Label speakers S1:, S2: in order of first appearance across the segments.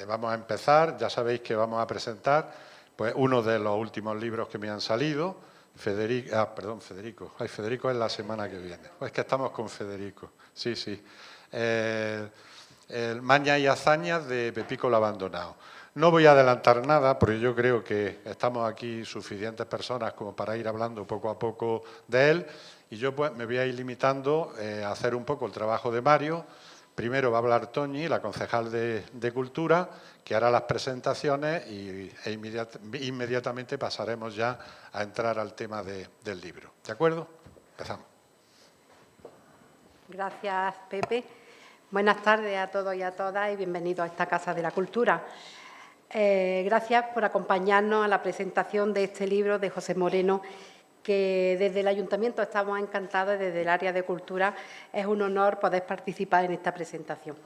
S1: Vamos a empezar, ya sabéis que vamos a presentar pues, uno de los últimos libros que me han salido, Federico, Federico es la semana que viene, es que estamos con Federico, sí, el Mañas y hazañas de Pepico el Abandonado. No voy a adelantar nada, porque yo creo que estamos aquí suficientes personas como para ir hablando poco a poco de él, y yo pues me voy a ir limitando a hacer un poco el trabajo de Mario. Primero va a hablar Toñi, la concejal de Cultura, que hará las presentaciones e inmediatamente pasaremos ya a entrar al tema del libro. ¿De acuerdo? Empezamos.
S2: Gracias, Pepe. Buenas tardes a todos y a todas y bienvenidos a esta Casa de la Cultura. Gracias por acompañarnos a la presentación de este libro de José Moreno, que desde el Ayuntamiento estamos encantados y desde el área de Cultura es un honor poder participar en esta presentación.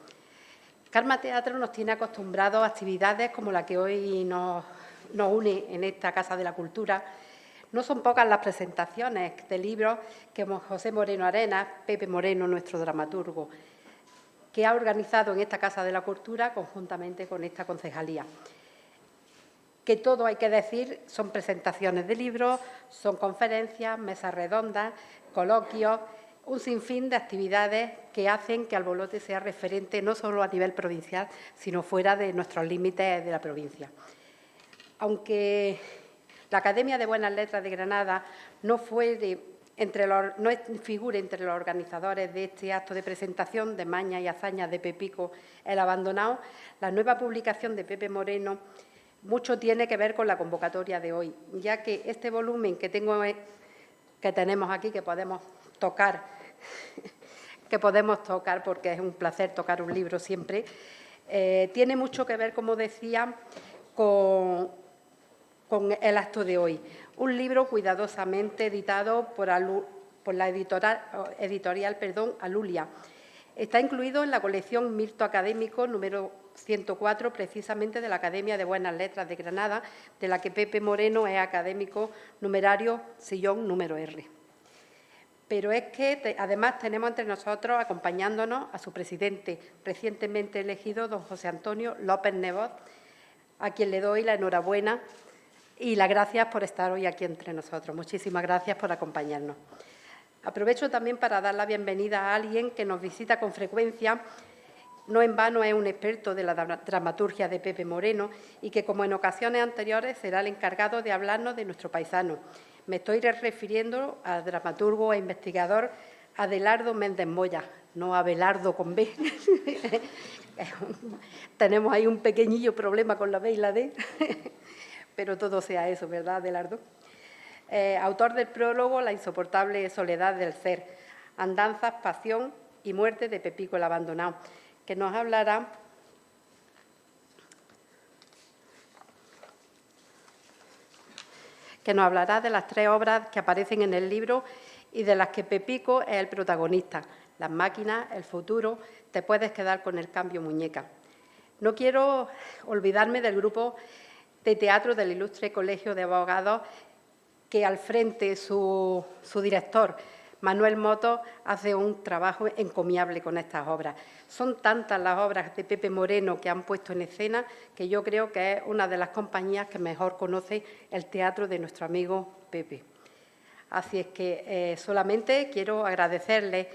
S2: Karma Teatro nos tiene acostumbrados a actividades como la que hoy nos une en esta Casa de la Cultura. No son pocas las presentaciones de libros que José Moreno Arenas, Pepe Moreno, nuestro dramaturgo, que ha organizado en esta Casa de la Cultura conjuntamente con esta concejalía. Que todo, hay que decir, son presentaciones de libros, son conferencias, mesas redondas, coloquios, un sinfín de actividades que hacen que Albolote sea referente no solo a nivel provincial, sino fuera de nuestros límites de la provincia. Aunque la Academia de Buenas Letras de Granada no figure entre los organizadores de este acto de presentación de Mañas y hazañas de Pepico el Abandonado, la nueva publicación de Pepe Moreno mucho tiene que ver con la convocatoria de hoy, ya que este volumen que tenemos aquí, que podemos tocar porque es un placer tocar un libro siempre, tiene mucho que ver, como decía, con el acto de hoy. Un libro cuidadosamente editado por la editorial Alulia. Está incluido en la colección Mirto Académico número 104, precisamente de la Academia de Buenas Letras de Granada, de la que Pepe Moreno es académico numerario sillón número R. Pero es que además tenemos entre nosotros, acompañándonos, a su presidente recientemente elegido, don José Antonio López Nebot, a quien le doy la enhorabuena y las gracias por estar hoy aquí entre nosotros. Muchísimas gracias por acompañarnos. Aprovecho también para dar la bienvenida a alguien que nos visita con frecuencia. No en vano es un experto de la dramaturgia de Pepe Moreno y que, como en ocasiones anteriores, será el encargado de hablarnos de nuestro paisano. Me estoy refiriendo al dramaturgo e investigador Adelardo Méndez Moya, no Abelardo con B. Tenemos ahí un pequeñillo problema con la B y la D, pero todo sea eso, ¿verdad, Adelardo? Autor del prólogo La insoportable soledad del ser, andanzas, pasión y muerte de Pepico el Abandonado, que nos hablará de las tres obras que aparecen en el libro y de las que Pepico es el protagonista: Las máquinas, El futuro, Te puedes quedar con el cambio, muñeca. No quiero olvidarme del grupo de teatro del Ilustre Colegio de Abogados, que al frente su director, Manuel Moto, hace un trabajo encomiable con estas obras. Son tantas las obras de Pepe Moreno que han puesto en escena que yo creo que es una de las compañías que mejor conoce el teatro de nuestro amigo Pepe. Así es que solamente quiero agradecerles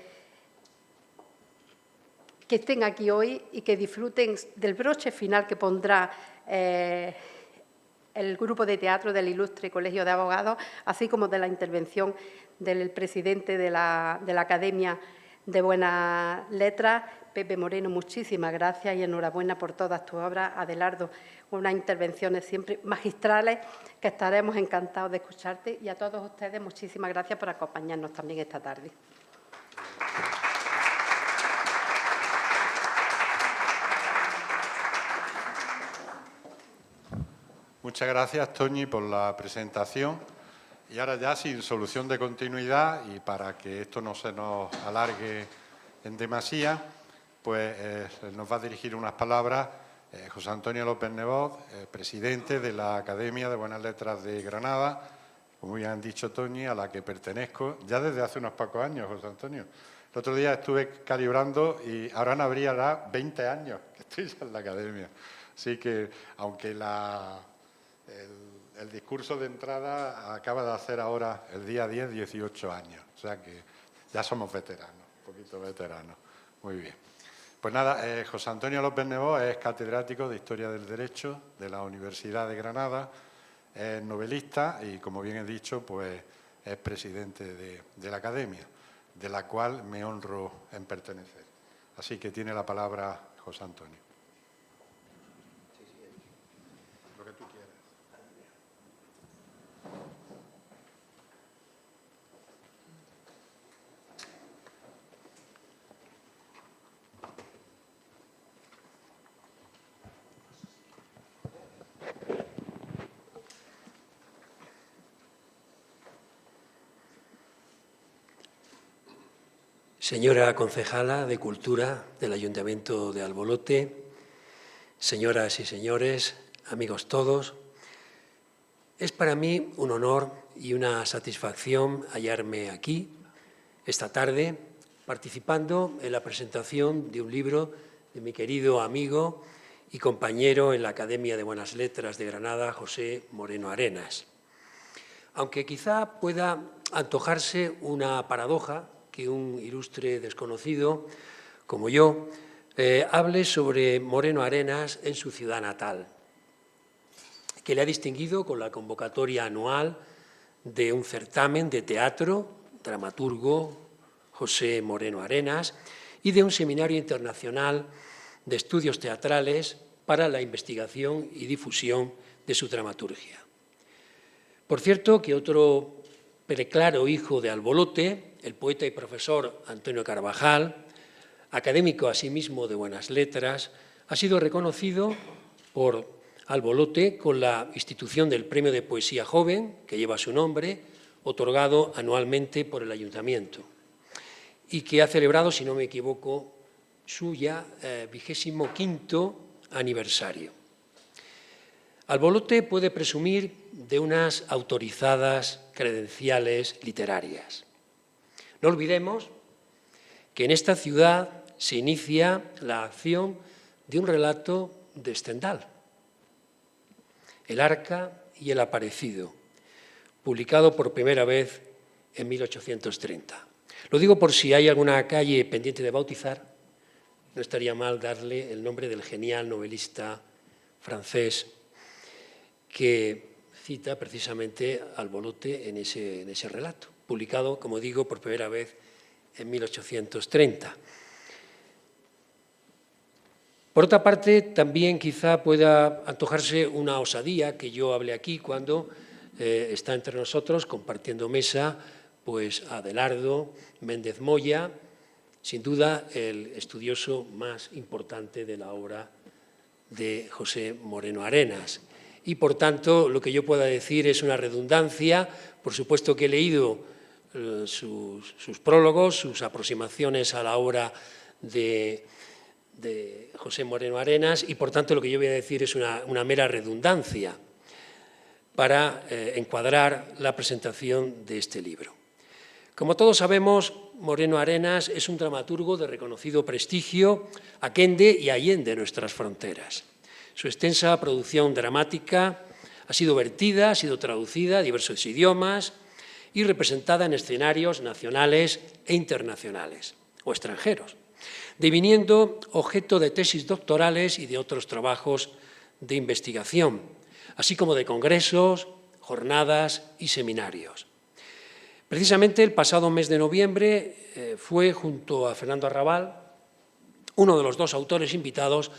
S2: que estén aquí hoy y que disfruten del broche final que pondrá el grupo de teatro del Ilustre Colegio de Abogados, así como de la intervención del presidente de la Academia de Buenas Letras, Pepe Moreno. Muchísimas gracias y enhorabuena por todas tus obras, Adelardo. Unas intervenciones siempre magistrales que estaremos encantados de escucharte. Y a todos ustedes, muchísimas gracias por acompañarnos también esta tarde.
S1: Muchas gracias, Toñi, por la presentación. Y ahora ya, sin solución de continuidad y para que esto no se nos alargue en demasía, pues nos va a dirigir unas palabras José Antonio López Nebot, presidente de la Academia de Buenas Letras de Granada, como bien han dicho, Toñi, a la que pertenezco ya desde hace unos pocos años, José Antonio. El otro día estuve calibrando y ahora habría 20 años que estoy ya en la Academia. Así que, aunque el discurso de entrada acaba de hacer ahora, el día 10, 18 años. O sea que ya somos veteranos, un poquito veteranos. Muy bien. Pues nada, José Antonio López Nebot es catedrático de Historia del Derecho de la Universidad de Granada, es novelista y, como bien he dicho, pues es presidente de la Academia, de la cual me honro en pertenecer. Así que tiene la palabra José Antonio. Lo que tú quieras.
S3: Señora concejala de Cultura del Ayuntamiento de Albolote, señoras y señores, amigos todos, es para mí un honor y una satisfacción hallarme aquí esta tarde participando en la presentación de un libro de mi querido amigo y compañero en la Academia de Buenas Letras de Granada, José Moreno Arenas. Aunque quizá pueda antojarse una paradoja que un ilustre desconocido como yo hable sobre Moreno Arenas en su ciudad natal, que le ha distinguido con la convocatoria anual de un certamen de teatro, dramaturgo José Moreno Arenas, y de un seminario internacional de estudios teatrales para la investigación y difusión de su dramaturgia. Por cierto, que otro preclaro hijo de Albolote, el poeta y profesor Antonio Carvajal, académico asimismo de Buenas Letras, ha sido reconocido por Albolote con la institución del Premio de Poesía Joven, que lleva su nombre, otorgado anualmente por el Ayuntamiento, y que ha celebrado, si no me equivoco, su ya 25º aniversario. Albolote puede presumir de unas autorizadas credenciales literarias. No olvidemos que en esta ciudad se inicia la acción de un relato de Stendhal, El Arca y el Aparecido, publicado por primera vez en 1830. Lo digo por si hay alguna calle pendiente de bautizar, no estaría mal darle el nombre del genial novelista francés que cita precisamente Albolote en ese relato, publicado, como digo, por primera vez en 1830. Por otra parte, también quizá pueda antojarse una osadía que yo hable aquí cuando está entre nosotros, compartiendo mesa, pues Adelardo Méndez Moya, sin duda el estudioso más importante de la obra de José Moreno Arenas. Y, por tanto, lo que yo pueda decir es una redundancia. Por supuesto que he leído sus prólogos, sus aproximaciones a la obra de José Moreno Arenas y, por tanto, lo que yo voy a decir es una mera redundancia para encuadrar la presentación de este libro. Como todos sabemos, Moreno Arenas es un dramaturgo de reconocido prestigio aquende y allende nuestras fronteras. Su extensa producción dramática ha sido vertida, ha sido traducida a diversos idiomas y representada en escenarios nacionales e internacionales o extranjeros, deviniendo objeto de tesis doctorales y de otros trabajos de investigación, así como de congresos, jornadas y seminarios. Precisamente el pasado mes de noviembre fue, junto a Fernando Arrabal, uno de los dos autores invitados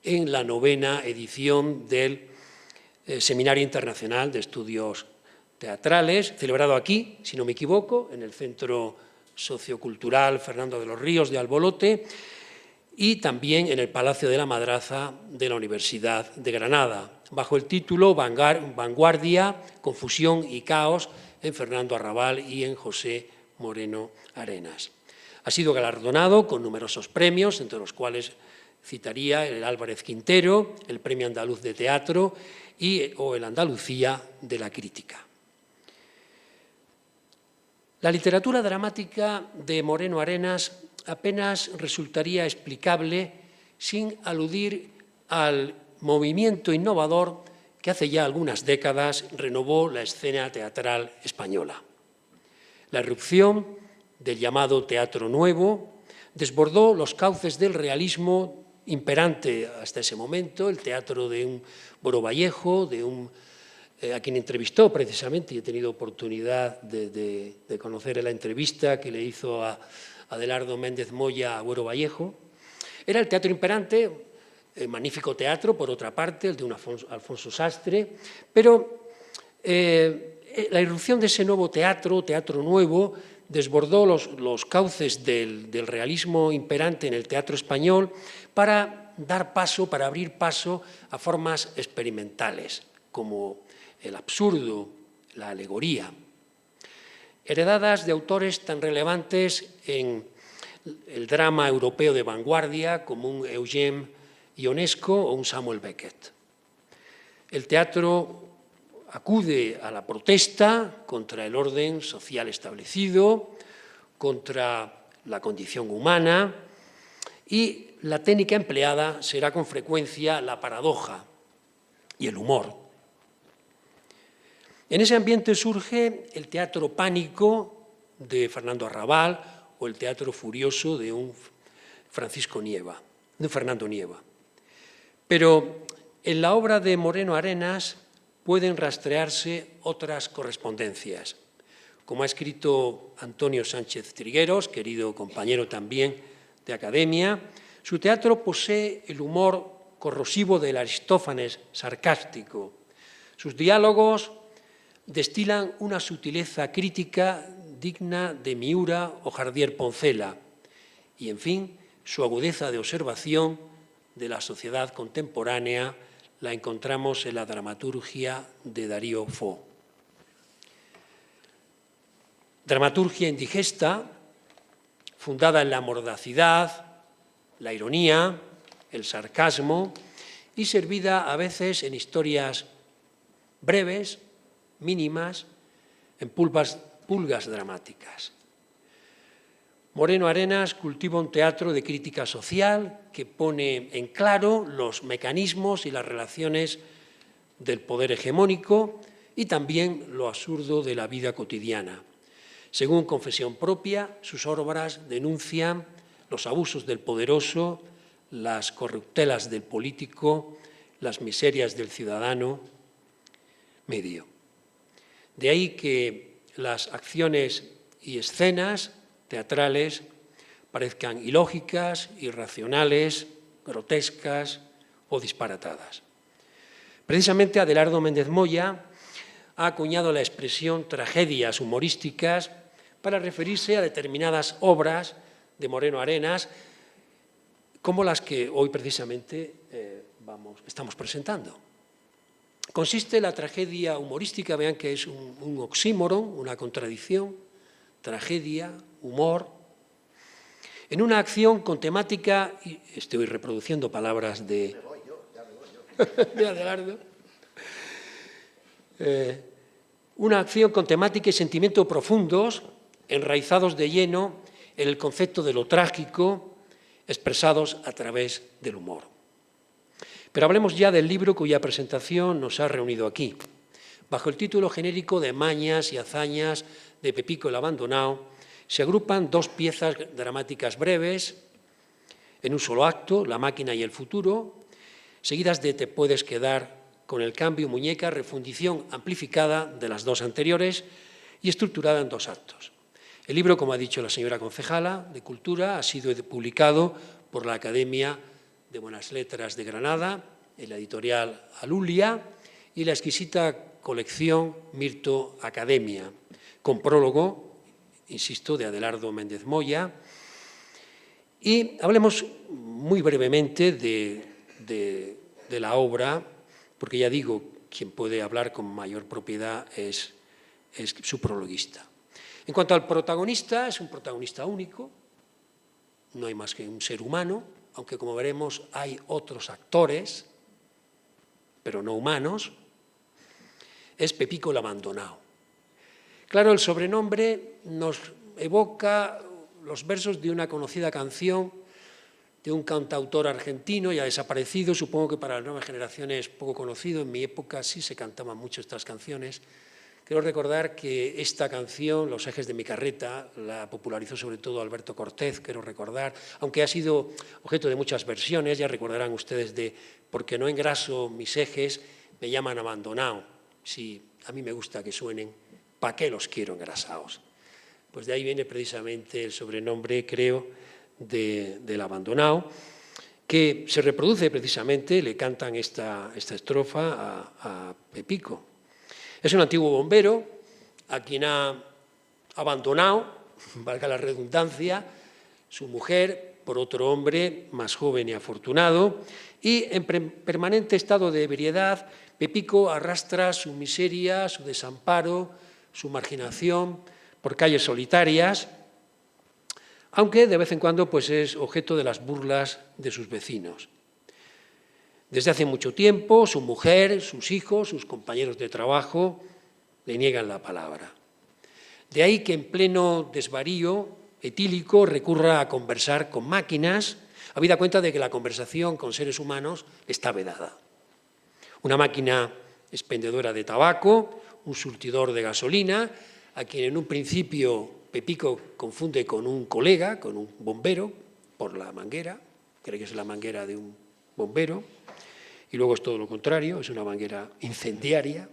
S3: en la 9ª edición del Seminario Internacional de Estudios Teatrales, celebrado aquí, si no me equivoco, en el Centro Sociocultural Fernando de los Ríos de Albolote y también en el Palacio de la Madraza de la Universidad de Granada, bajo el título Vanguardia, Confusión y Caos en Fernando Arrabal y en José Moreno Arenas. Ha sido galardonado con numerosos premios, entre los cuales citaría el Álvarez Quintero, el Premio Andaluz de Teatro o el Andalucía de la Crítica. La literatura dramática de Moreno Arenas apenas resultaría explicable sin aludir al movimiento innovador que hace ya algunas décadas renovó la escena teatral española. La irrupción del llamado Teatro Nuevo desbordó los cauces del realismo imperante hasta ese momento, el teatro de un Boro Vallejo, a quien entrevistó precisamente, y he tenido oportunidad de conocer la entrevista que le hizo a Adelardo Méndez Moya a Boro Vallejo. Era el teatro imperante, magnífico teatro, por otra parte, el de un Alfonso Sastre, pero la irrupción de ese nuevo teatro nuevo, desbordó los cauces del realismo imperante en el teatro español para abrir paso a formas experimentales, como el absurdo, la alegoría, heredadas de autores tan relevantes en el drama europeo de vanguardia como un Eugène Ionesco o un Samuel Beckett. El teatro acude a la protesta contra el orden social establecido, contra la condición humana, y la técnica empleada será con frecuencia la paradoja y el humor. En ese ambiente surge el teatro pánico de Fernando Arrabal o el teatro furioso de un Fernando Nieva. Pero en la obra de Moreno Arenas pueden rastrearse otras correspondencias. Como ha escrito Antonio Sánchez Trigueros, querido compañero también de academia, su teatro posee el humor corrosivo del Aristófanes sarcástico. Sus diálogos destilan una sutileza crítica digna de Miura o Jardier Poncela y, en fin, su agudeza de observación de la sociedad contemporánea la encontramos en la dramaturgia de Darío Fo. Dramaturgia indigesta, fundada en la mordacidad, la ironía, el sarcasmo y servida a veces en historias breves, mínimas, en pulgas dramáticas. Moreno Arenas cultiva un teatro de crítica social que pone en claro los mecanismos y las relaciones del poder hegemónico y también lo absurdo de la vida cotidiana. Según confesión propia, sus obras denuncian los abusos del poderoso, las corruptelas del político, las miserias del ciudadano medio. De ahí que las acciones y escenas teatrales parezcan ilógicas, irracionales, grotescas o disparatadas. Precisamente Adelardo Méndez Moya ha acuñado la expresión tragedias humorísticas para referirse a determinadas obras de Moreno Arenas, como las que hoy precisamente estamos presentando. Consiste la tragedia humorística, vean que es un oxímoron, una contradicción, tragedia, humor, en una acción con temática, y estoy reproduciendo palabras de Adelardo, una acción con temática y sentimiento profundos, enraizados de lleno en el concepto de lo trágico, expresados a través del humor. Pero hablemos ya del libro cuya presentación nos ha reunido aquí. Bajo el título genérico de Mañas y hazañas de Pepico el Abandonao, se agrupan dos piezas dramáticas breves, en un solo acto, La máquina y el futuro, seguidas de Te puedes quedar con el cambio, muñeca, refundición amplificada de las dos anteriores y estructurada en dos actos. El libro, como ha dicho la señora concejala de Cultura, ha sido publicado por la Academia de Buenas Letras de Granada, en la editorial Alulia y la exquisita colección Mirto Academia, con prólogo, insisto, de Adelardo Méndez Moya. Y hablemos muy brevemente de la obra, porque ya digo, quien puede hablar con mayor propiedad es su prologuista. En cuanto al protagonista, es un protagonista único, no hay más que un ser humano, aunque como veremos hay otros actores, pero no humanos, es Pepico el Abandonao. Claro, el sobrenombre nos evoca los versos de una conocida canción de un cantautor argentino ya desaparecido, supongo que para las nuevas generaciones poco conocido. En mi época sí se cantaban mucho estas canciones. Quiero recordar que esta canción, Los ejes de mi carreta, la popularizó sobre todo Alberto Cortés, quiero recordar, aunque ha sido objeto de muchas versiones. Ya recordarán ustedes de Porque no engraso mis ejes, me llaman abandonado. Sí, a mí me gusta que suenen, ¿pa' qué los quiero engrasados? Pues de ahí viene precisamente el sobrenombre, creo, del abandonado, que se reproduce precisamente, le cantan esta estrofa a Pepico. Es un antiguo bombero a quien ha abandonado, valga la redundancia, su mujer por otro hombre más joven y afortunado, y en permanente estado de ebriedad, Pepico arrastra su miseria, su desamparo, su marginación por calles solitarias, aunque de vez en cuando pues, es objeto de las burlas de sus vecinos. Desde hace mucho tiempo, su mujer, sus hijos, sus compañeros de trabajo le niegan la palabra. De ahí que en pleno desvarío etílico recurra a conversar con máquinas, habida cuenta de que la conversación con seres humanos está vedada. Una máquina expendedora de tabaco, un surtidor de gasolina, a quien en un principio Pepico confunde con un colega, con un bombero, por la manguera, cree que es la manguera de un bombero, y luego es todo lo contrario, es una manguera incendiaria.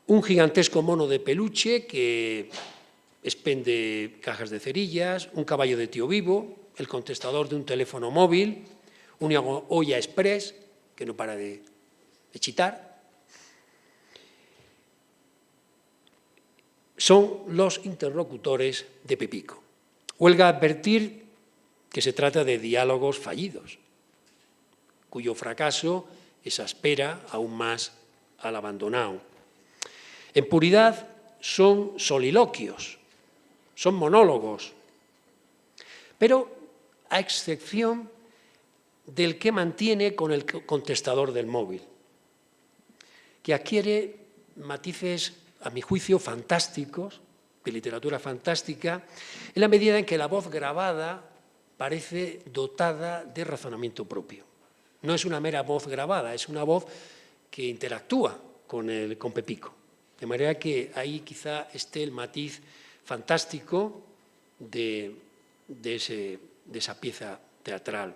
S3: Un gigantesco mono de peluche que expende cajas de cerillas, un caballo de tío vivo, el contestador de un teléfono móvil, una olla express que no para de chitar. Son los interlocutores de Pepico. Huelga advertir que se trata de diálogos fallidos, cuyo fracaso exaspera aún más al abandonado. En puridad son soliloquios, son monólogos, pero a excepción del que mantiene con el contestador del móvil, que adquiere matices, a mi juicio, fantásticos, de literatura fantástica, en la medida en que la voz grabada parece dotada de razonamiento propio. No es una mera voz grabada, es una voz que interactúa con Pepico. De manera que ahí quizá esté el matiz fantástico de esa pieza teatral.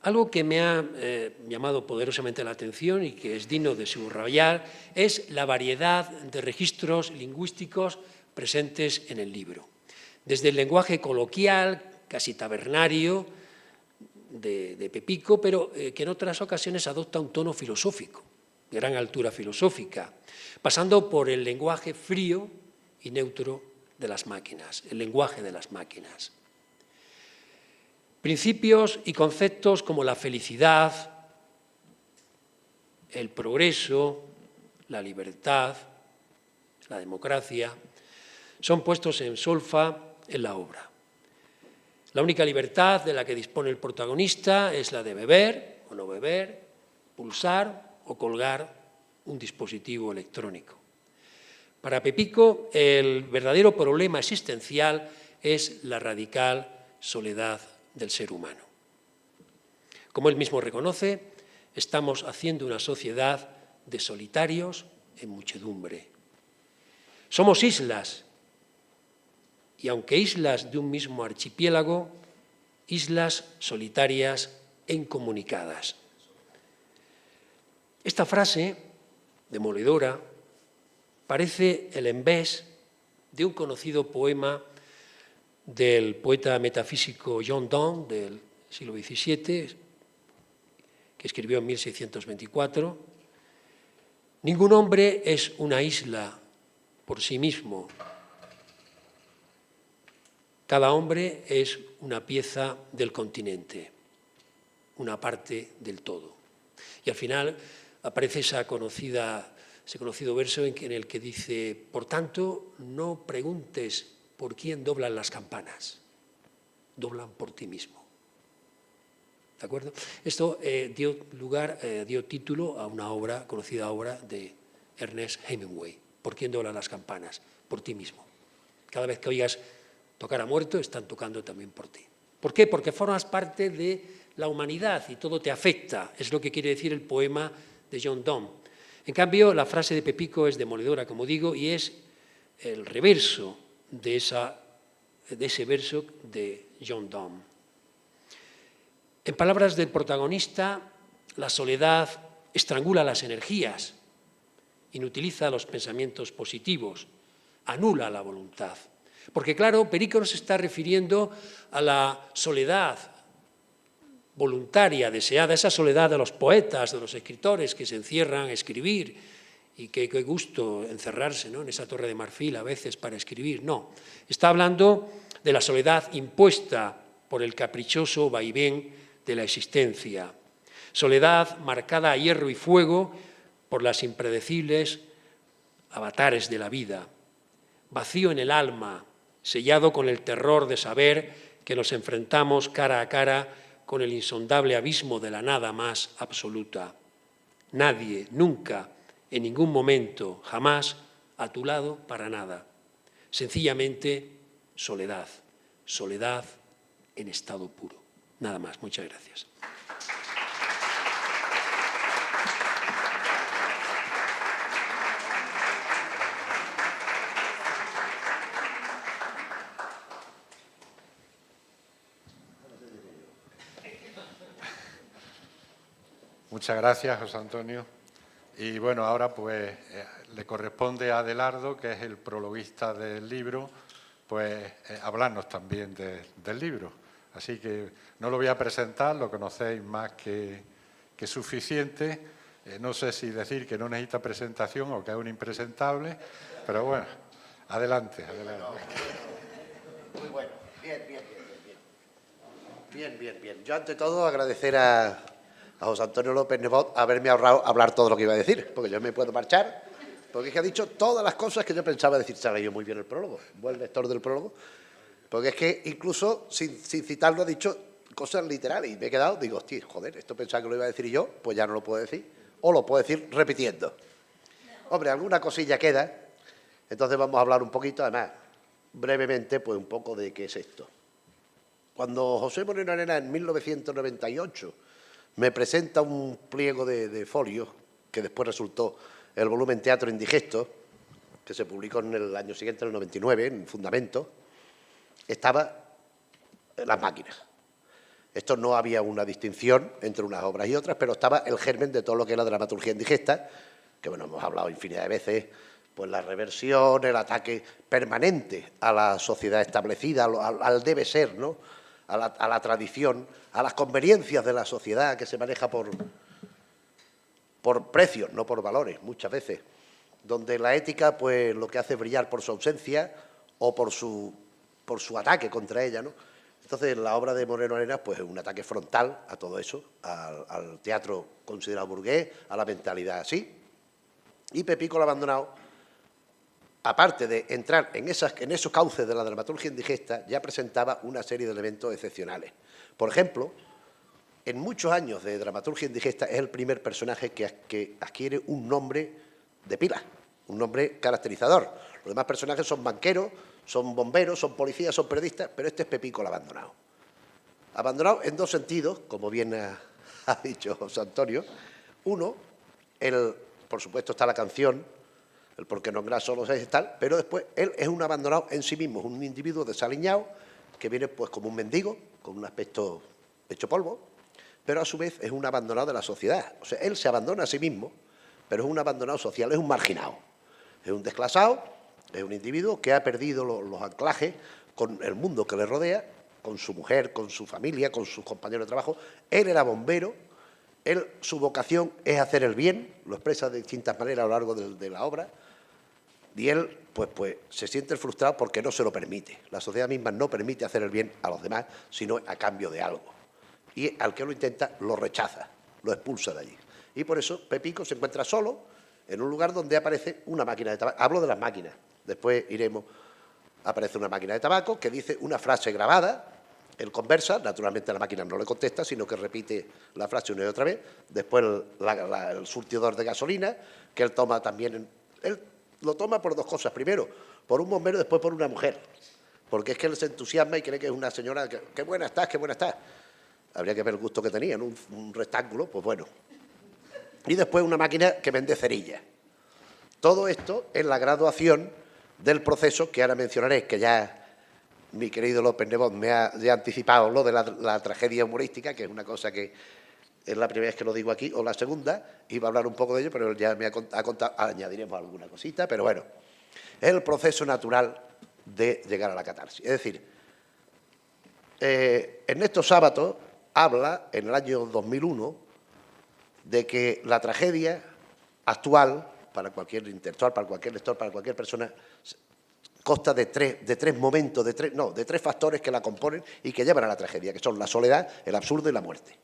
S3: Algo que me ha llamado poderosamente la atención y que es digno de subrayar es la variedad de registros lingüísticos presentes en el libro. Desde el lenguaje coloquial, casi tabernario, de Pepico, pero que en otras ocasiones adopta un tono filosófico, de gran altura filosófica, pasando por el lenguaje frío y neutro de las máquinas, el lenguaje de las máquinas. Principios y conceptos como la felicidad, el progreso, la libertad, la democracia, son puestos en solfa en la obra. La única libertad de la que dispone el protagonista es la de beber o no beber, pulsar o colgar un dispositivo electrónico. Para Pepico, el verdadero problema existencial es la radical soledad del ser humano. Como él mismo reconoce, estamos haciendo una sociedad de solitarios en muchedumbre. Somos islas, y aunque islas de un mismo archipiélago, islas solitarias incomunicadas. Esta frase, demoledora, parece el embés de un conocido poema del poeta metafísico John Donne del siglo XVII, que escribió en 1624. Ningún hombre es una isla por sí mismo. Cada hombre es una pieza del continente, una parte del todo. Y al final aparece ese conocido verso en el que dice: por tanto, no preguntes por quién doblan las campanas, doblan por ti mismo. ¿De acuerdo? Esto dio título a una conocida obra de Ernest Hemingway. ¿Por quién doblan las campanas? Por ti mismo. Cada vez que oigas tocar a muerto, están tocando también por ti. ¿Por qué? Porque formas parte de la humanidad y todo te afecta, es lo que quiere decir el poema de John Donne. En cambio, la frase de Pepico es demoledora, como digo, y es el reverso de ese verso de John Donne. En palabras del protagonista, la soledad estrangula las energías, inutiliza los pensamientos positivos, anula la voluntad. Porque, claro, Perico no se está refiriendo a la soledad voluntaria, deseada, esa soledad de los poetas, de los escritores que se encierran a escribir y qué gusto encerrarse, ¿no?, en esa torre de marfil a veces para escribir. No, está hablando de la soledad impuesta por el caprichoso vaivén de la existencia. Soledad marcada a hierro y fuego por las impredecibles avatares de la vida. Vacío en el alma, sellado con el terror de saber que nos enfrentamos cara a cara con el insondable abismo de la nada más absoluta. Nadie, nunca, en ningún momento, jamás, a tu lado para nada. Sencillamente, soledad, soledad en estado puro. Nada más, muchas gracias.
S1: Muchas gracias, José Antonio. Y bueno, ahora pues le corresponde a Adelardo, que es el prologuista del libro, pues hablarnos también del libro. Así que no lo voy a presentar, lo conocéis más que suficiente. No sé si decir que no necesita presentación o que es un impresentable, pero bueno, adelante, adelante.
S4: Muy bueno, bien. Yo ante todo agradecer a José Antonio López Nebot haberme ahorrado hablar todo lo que iba a decir, porque yo me puedo marchar, porque es que ha dicho todas las cosas que yo pensaba decir. Se ha leído muy bien el prólogo, buen lector del prólogo, porque es que incluso sin citarlo ha dicho cosas literales y me he quedado, digo, hostia, joder, esto pensaba que lo iba a decir yo, pues ya no lo puedo decir, o lo puedo decir repitiendo. Hombre, alguna cosilla queda, entonces vamos a hablar un poquito, además, brevemente, pues un poco de qué es esto. Cuando José Moreno Arenas en 1998 me presenta un pliego de folios, que después resultó el volumen Teatro Indigesto, que se publicó en el año siguiente, en el 99, en Fundamento, estaba las máquinas. Esto no había una distinción entre unas obras y otras, pero estaba el germen de todo lo que es la dramaturgia indigesta, que bueno, hemos hablado infinidad de veces, pues la reversión, el ataque permanente a la sociedad establecida, al debe ser, ¿no?, a la tradición, a las conveniencias de la sociedad que se maneja por precios, no por valores, muchas veces, donde la ética pues lo que hace es brillar por su ausencia o por su ataque contra ella, ¿no? Entonces, la obra de Moreno Arenas pues es un ataque frontal a todo eso, al teatro considerado burgués, a la mentalidad así. Y Pepico el Abandonado, aparte de entrar en esos cauces de la dramaturgia indigesta, ya presentaba una serie de elementos excepcionales. Por ejemplo, en muchos años de dramaturgia indigesta es el primer personaje que adquiere un nombre de pila, un nombre caracterizador. Los demás personajes son banqueros, son bomberos, son policías, son periodistas, pero este es Pepico el Abandonado. Abandonado en dos sentidos, como bien ha dicho José Antonio. Uno, por supuesto está la canción, el porque nombrar solo es tal, pero después él es un abandonado en sí mismo, es un individuo desaliñado que viene pues como un mendigo, con un aspecto hecho polvo, pero a su vez es un abandonado de la sociedad. O sea, él se abandona a sí mismo, pero es un abandonado social, es un marginado, es un desclasado, es un individuo que ha perdido los anclajes con el mundo que le rodea, con su mujer, con su familia, con sus compañeros de trabajo. Él era bombero, su vocación es hacer el bien, lo expresa de distintas maneras a lo largo de la obra, y él pues se siente frustrado porque no se lo permite. La sociedad misma no permite hacer el bien a los demás, sino a cambio de algo. Y al que lo intenta, lo rechaza, lo expulsa de allí. Y por eso Pepico se encuentra solo en un lugar donde aparece una máquina de tabaco. Hablo de las máquinas, después aparece una máquina de tabaco que dice una frase grabada. Él conversa, naturalmente la máquina no le contesta, sino que repite la frase una y otra vez. Después el surtidor de gasolina, que él toma también. Él lo toma por dos cosas. Primero, por un bombero, después por una mujer. porque es que él se entusiasma y cree que es una señora, qué buena estás, qué buena estás. Habría que ver el gusto que tenía, ¿no? Un rectángulo, pues bueno. Y después una máquina que vende cerillas. Todo esto es la graduación del proceso que ahora mencionaré, que ya mi querido López Nebot me ha ya anticipado lo de la tragedia humorística, que es una cosa que es la primera vez que lo digo aquí, o la segunda, iba a hablar un poco de ello, pero él ya me ha contado, añadiremos alguna cosita, pero bueno, es el proceso natural de llegar a la catarsis. Es decir, Ernesto Sábato habla, en el año 2001, de que la tragedia actual, para cualquier intelectual, para cualquier lector, para cualquier persona, consta de tres momentos, de tres factores que la componen y que llevan a la tragedia, que son la soledad, el absurdo y la muerte.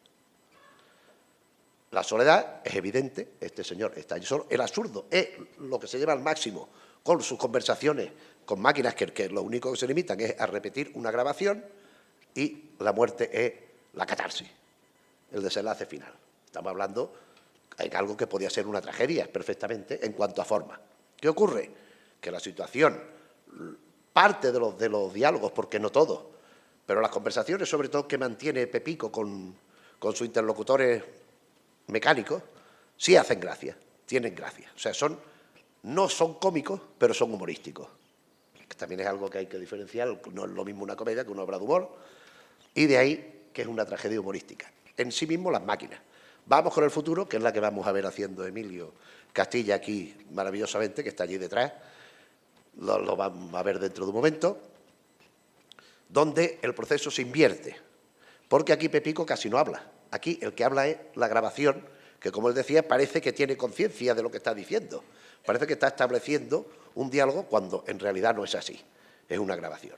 S4: La soledad es evidente, este señor está allí solo. El absurdo es lo que se lleva al máximo con sus conversaciones con máquinas que lo único que se limitan es a repetir una grabación, y la muerte es la catarsis, el desenlace final. Estamos hablando de algo que podía ser una tragedia perfectamente en cuanto a forma. ¿Qué ocurre? Que la situación, parte de los diálogos, porque no todos, pero las conversaciones sobre todo que mantiene Pepico con sus interlocutores mecánicos, sí hacen gracia, tienen gracia. O sea, no son cómicos, pero son humorísticos. Que también es algo que hay que diferenciar, no es lo mismo una comedia que una obra de humor, y de ahí que es una tragedia humorística. En sí mismo las máquinas. Vamos con el futuro, que es la que vamos a ver haciendo Emilio Castilla aquí maravillosamente, que está allí detrás, lo vamos a ver dentro de un momento, donde el proceso se invierte, porque aquí Pepico casi no habla. Aquí el que habla es la grabación, que como él decía, parece que tiene conciencia de lo que está diciendo, parece que está estableciendo un diálogo cuando en realidad no es así, es una grabación.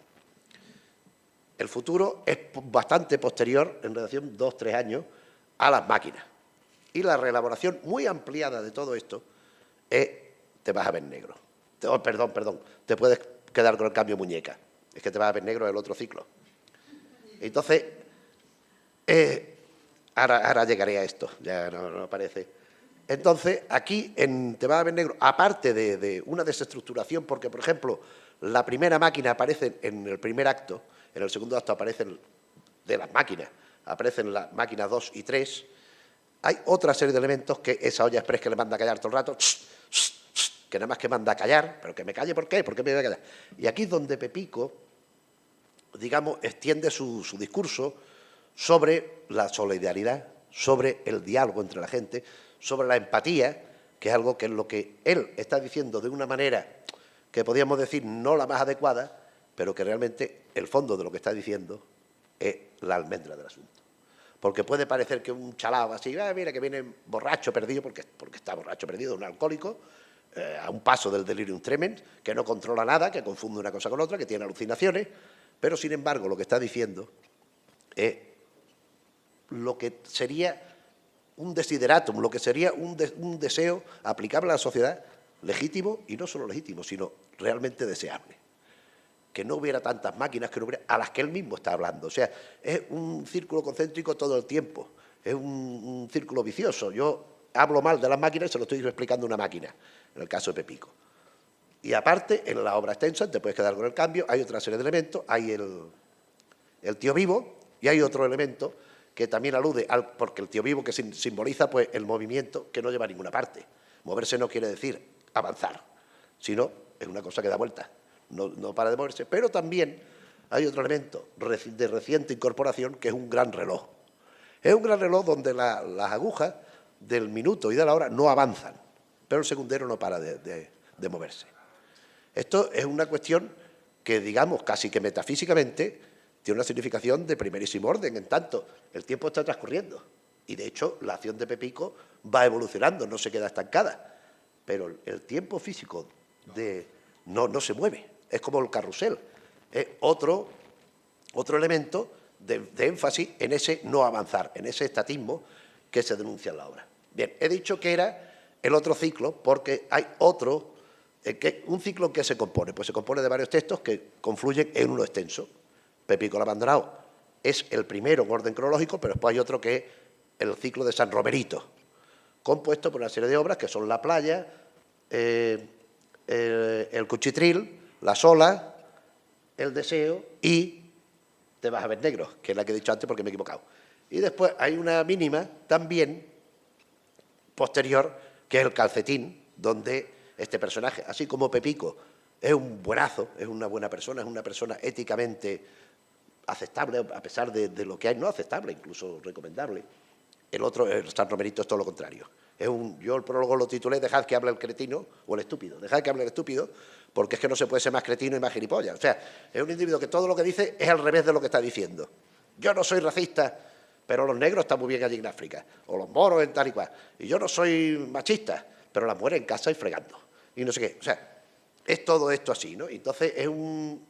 S4: El futuro es bastante posterior, en relación 2 o 3 años, a las máquinas. Y la reelaboración muy ampliada de todo esto es Te vas a ver negro. Perdón, te puedes quedar con el cambio muñeca. Es que Te vas a ver negro es el otro ciclo. Entonces, ahora llegaré a esto, ya no aparece. Entonces, aquí en Te vas a ver negro, aparte de una desestructuración, porque, por ejemplo, la primera máquina aparece en el primer acto, en el segundo acto aparecen de las máquinas, aparecen las máquinas 2 y 3, hay otra serie de elementos que esa olla express que le manda a callar todo el rato, que nada más que manda a callar, pero que me calle, ¿por qué? ¿Por qué me voy a callar? Y aquí es donde Pepico, digamos, extiende su discurso sobre la solidaridad, sobre el diálogo entre la gente, sobre la empatía, que es algo que es lo que él está diciendo de una manera que podríamos decir no la más adecuada, pero que realmente el fondo de lo que está diciendo es la almendra del asunto. Porque puede parecer que un chalao así, mira que viene borracho, perdido, porque está borracho, perdido, un alcohólico, a un paso del delirium tremens, que no controla nada, que confunde una cosa con otra, que tiene alucinaciones, pero sin embargo lo que está diciendo es lo que sería un desideratum, lo que sería un deseo aplicable a la sociedad, legítimo, y no solo legítimo, sino realmente deseable. Que no hubiera tantas máquinas a las que él mismo está hablando. O sea, es un círculo concéntrico todo el tiempo, es un círculo vicioso. Yo hablo mal de las máquinas y se lo estoy explicando a una máquina, en el caso de Pepico. Y aparte, en la obra extensa, te puedes quedar con el cambio, hay otra serie de elementos, hay el tío vivo y hay otro elemento que también alude porque el tío vivo que simboliza pues, el movimiento que no lleva a ninguna parte. Moverse no quiere decir avanzar, sino es una cosa que da vuelta. No para de moverse, pero también hay otro elemento de reciente incorporación que es un gran reloj. Es un gran reloj donde las agujas del minuto y de la hora no avanzan, pero el segundero no para de moverse. Esto es una cuestión que, digamos, casi que metafísicamente tiene una significación de primerísimo orden, en tanto el tiempo está transcurriendo y, de hecho, la acción de Pepico va evolucionando, no se queda estancada, pero el tiempo físico no se mueve. Es como el carrusel, es otro elemento de énfasis en ese no avanzar, en ese estatismo que se denuncia en la obra. Bien, he dicho que era el otro ciclo porque hay un ciclo que se compone, pues se compone de varios textos que confluyen en uno extenso. Pepico el abandonado es el primero en orden cronológico, pero después hay otro que es el ciclo de San Romerito, compuesto por una serie de obras que son La playa, el cuchitril, Las olas, el deseo y te vas a ver negro, que es la que he dicho antes porque me he equivocado. Y después hay una mínima también posterior, que es el calcetín, donde este personaje, así como Pepico, es un buenazo, es una buena persona, es una persona éticamente aceptable, a pesar de lo que hay, no aceptable, incluso recomendable. El otro, el San Romerito, es todo lo contrario. Yo el prólogo lo titulé "Dejad que hable el cretino o el estúpido". Dejad que hable el estúpido, porque es que no se puede ser más cretino y más gilipollas. O sea, es un individuo que todo lo que dice es al revés de lo que está diciendo. Yo no soy racista, pero los negros están muy bien allí en África, o los moros en tal y cual. Y yo no soy machista, pero las mujeres en casa y fregando. Y no sé qué. O sea, es todo esto así, ¿no? Entonces es un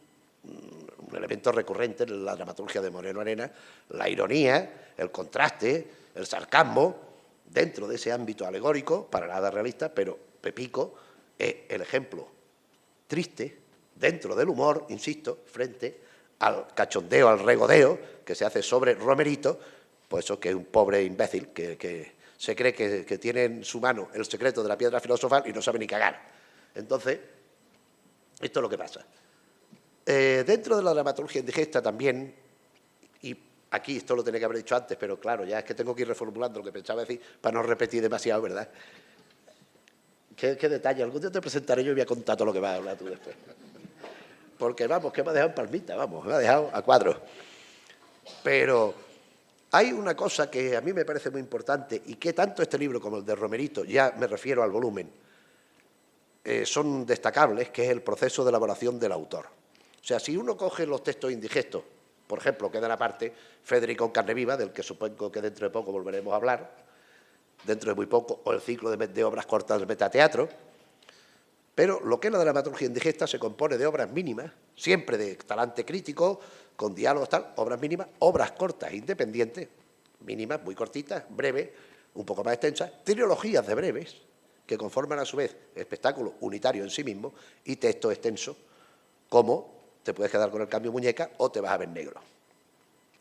S4: elemento recurrente en la dramaturgia de Moreno Arenas, la ironía, el contraste, el sarcasmo, dentro de ese ámbito alegórico, para nada realista, pero Pepico es el ejemplo triste, dentro del humor, insisto, frente al cachondeo, al regodeo que se hace sobre Romerito, pues eso, que es un pobre imbécil que se cree que tiene en su mano el secreto de la piedra filosofal y no sabe ni cagar. Entonces, esto es lo que pasa. Dentro de la dramaturgia indigesta también, y aquí esto lo tenía que haber dicho antes, pero claro, ya es que tengo que ir reformulando lo que pensaba decir para no repetir demasiado, ¿verdad? ¿Qué detalle? Algún día te presentaré yo y voy a contar todo lo que vas a hablar tú después. Porque vamos, que me ha dejado en palmita, vamos, me ha dejado a cuadros. Pero hay una cosa que a mí me parece muy importante y que tanto este libro como el de Romerito, ya me refiero al volumen, son destacables, que es el proceso de elaboración del autor. O sea, si uno coge los textos indigestos, por ejemplo, queda la parte Federico en carne viva, del que supongo que dentro de poco volveremos a hablar, dentro de muy poco, o el ciclo de obras cortas del metateatro, pero lo que es la dramaturgia indigesta se compone de obras mínimas, siempre de talante crítico, con diálogos tal, obras mínimas, obras cortas, independientes, mínimas, muy cortitas, breves, un poco más extensas, trilogías de breves, que conforman a su vez espectáculo unitario en sí mismo, y texto extenso, como te puedes quedar con el cambio muñeca o te vas a ver negro.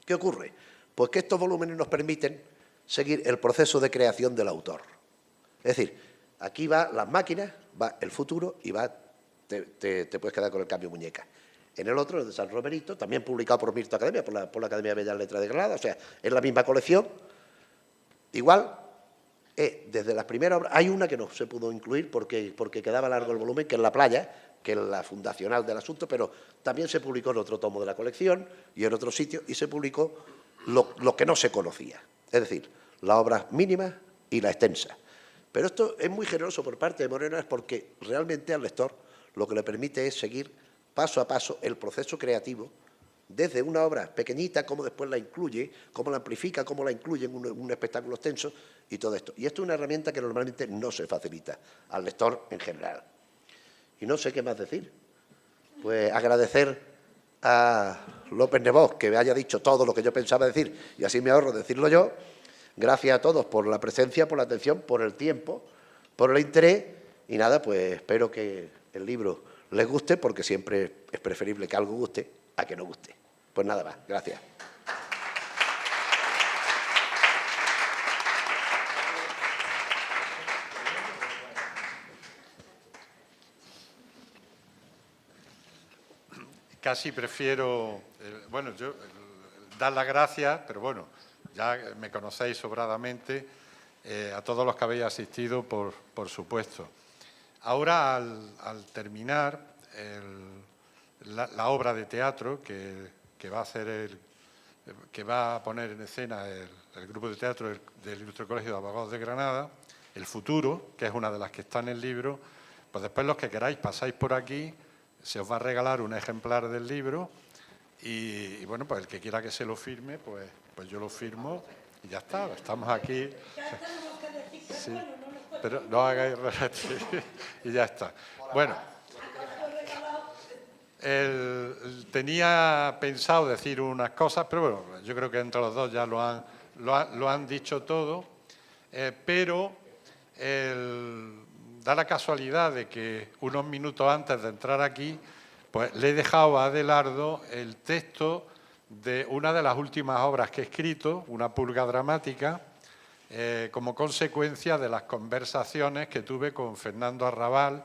S4: ¿Qué ocurre? Pues que estos volúmenes nos permiten seguir el proceso de creación del autor. Es decir, aquí va las máquinas, va el futuro y te puedes quedar con el cambio muñeca. En el otro, el de San Romerito, también publicado por Mirto Academia, por la Academia de Bellas Letras de Granada, o sea, es la misma colección. Igual, desde las primeras obras, hay una que no se pudo incluir porque quedaba largo el volumen, que es La playa, que es la fundacional del asunto, pero también se publicó en otro tomo de la colección y en otro sitio, y se publicó lo que no se conocía, es decir, las obras mínimas y la extensa. Pero esto es muy generoso por parte de Moreno, es porque realmente al lector lo que le permite es seguir paso a paso el proceso creativo, desde una obra pequeñita, cómo después la incluye, cómo la amplifica, cómo la incluye en un espectáculo extenso y todo esto. Y esto es una herramienta que normalmente no se facilita al lector en general. Y no sé qué más decir. Pues agradecer a López Nebot que me haya dicho todo lo que yo pensaba decir y así me ahorro decirlo yo. Gracias a todos por la presencia, por la atención, por el tiempo, por el interés y nada, pues espero que el libro les guste porque siempre es preferible que algo guste a que no guste. Pues nada más, gracias.
S1: Casi prefiero, dar las gracias, pero bueno, ya me conocéis sobradamente, a todos los que habéis asistido, por supuesto. Ahora, al terminar la obra de teatro que va a poner en escena el grupo de teatro del Ilustre Colegio de Abogados de Granada, El futuro, que es una de las que está en el libro, pues después los que queráis pasáis por aquí, se os va a regalar un ejemplar del libro y bueno, pues el que quiera que se lo firme, pues yo lo firmo y ya está, estamos aquí. Sí, pero no hagáis y ya está. Bueno, tenía pensado decir unas cosas, pero bueno, yo creo que entre los dos ya lo han dicho todo, pero da la casualidad de que unos minutos antes de entrar aquí, pues le he dejado a Adelardo el texto de una de las últimas obras que he escrito, una purga dramática, como consecuencia de las conversaciones que tuve con Fernando Arrabal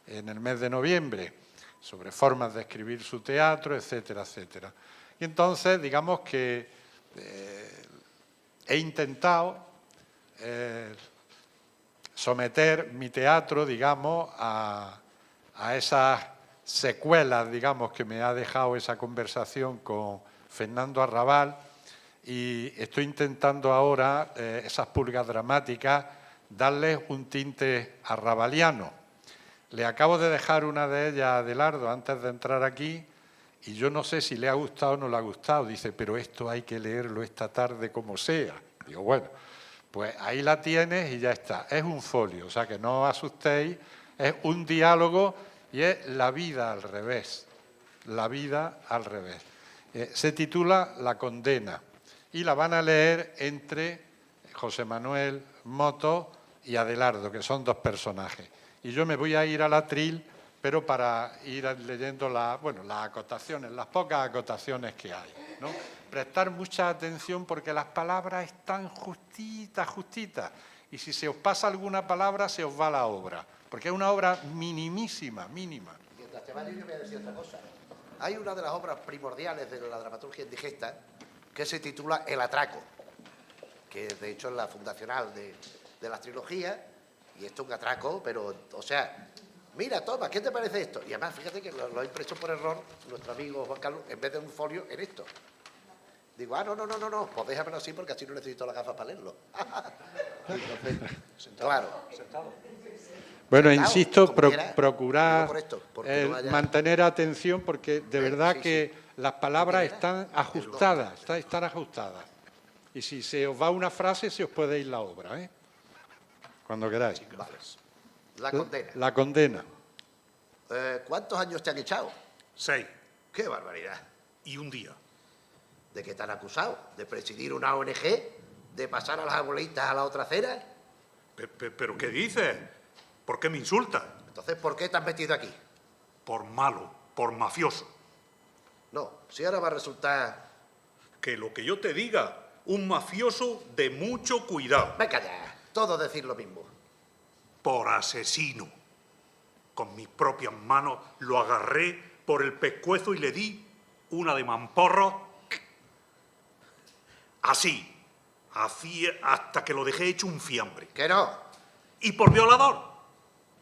S1: en el mes de noviembre. sobre formas de escribir su teatro, etcétera, etcétera. Y entonces, digamos que he intentado someter mi teatro, digamos, a esas secuelas, digamos, que me ha dejado esa conversación con Fernando Arrabal, y estoy intentando ahora, esas purgas dramáticas, darles un tinte arrabaliano. Le acabo de dejar una de ellas a Adelardo antes de entrar aquí, y yo no sé si le ha gustado o no le ha gustado. Dice, pero esto hay que leerlo esta tarde como sea. Digo, bueno, pues ahí la tienes y ya está. Es un folio, o sea que no os asustéis, es un diálogo y es la vida al revés. La vida al revés. Se titula La condena y la van a leer entre José Manuel Moto y Adelardo, que son dos personajes. Y yo me voy a ir al atril, pero para ir leyendo las acotaciones, las pocas acotaciones que hay, ¿no? Prestar mucha atención porque las palabras están justitas, justitas. Y si se os pasa alguna palabra, se os va la obra. Porque es una obra minimísima, mínima.
S4: Mientras te vayas, yo voy a decir otra cosa. Hay una de las obras primordiales de la dramaturgia indigesta que se titula El atraco, que de hecho es la fundacional de las trilogías, y esto es un atraco, pero, o sea, mira, toma, ¿qué te parece esto? Y además, fíjate que lo ha impreso por error nuestro amigo Juan Carlos, en vez de un folio, en esto. Digo, no, pues déjamelo así porque así no necesito las gafas para leerlo. Entonces, claro.
S1: Bueno,
S4: Sentado,
S1: insisto,
S4: como quiera,
S1: procurar
S4: digo por esto, porque no haya-
S1: mantener atención porque de verdad
S4: sí,
S1: que
S4: sí.
S1: las palabras
S4: Porque
S1: están ajustadas, están ajustadas. Y si se os va una frase, se os puede ir la obra, ¿eh? Cuando queráis.
S4: Vale. La condena.
S1: La condena.
S4: ¿Cuántos años te han echado?
S5: 6
S4: ¡Qué barbaridad!
S5: y un día.
S4: ¿De qué te han acusado? ¿De presidir una ONG? ¿De pasar a las abuelitas a la otra acera?
S5: ¿Pero qué dices? ¿Por qué me insultas?
S4: Entonces, ¿por qué te has metido aquí?
S5: Por malo, por mafioso.
S4: No, si ahora va a resultar...
S5: Que lo que yo te diga, un mafioso de mucho cuidado.
S4: Venga ya, todos decir lo mismo.
S5: Por asesino. Con mis propias manos lo agarré por el pescuezo y le di una de mamporro. Así hasta que lo dejé hecho un fiambre.
S4: ¡Que no!
S5: Y por violador.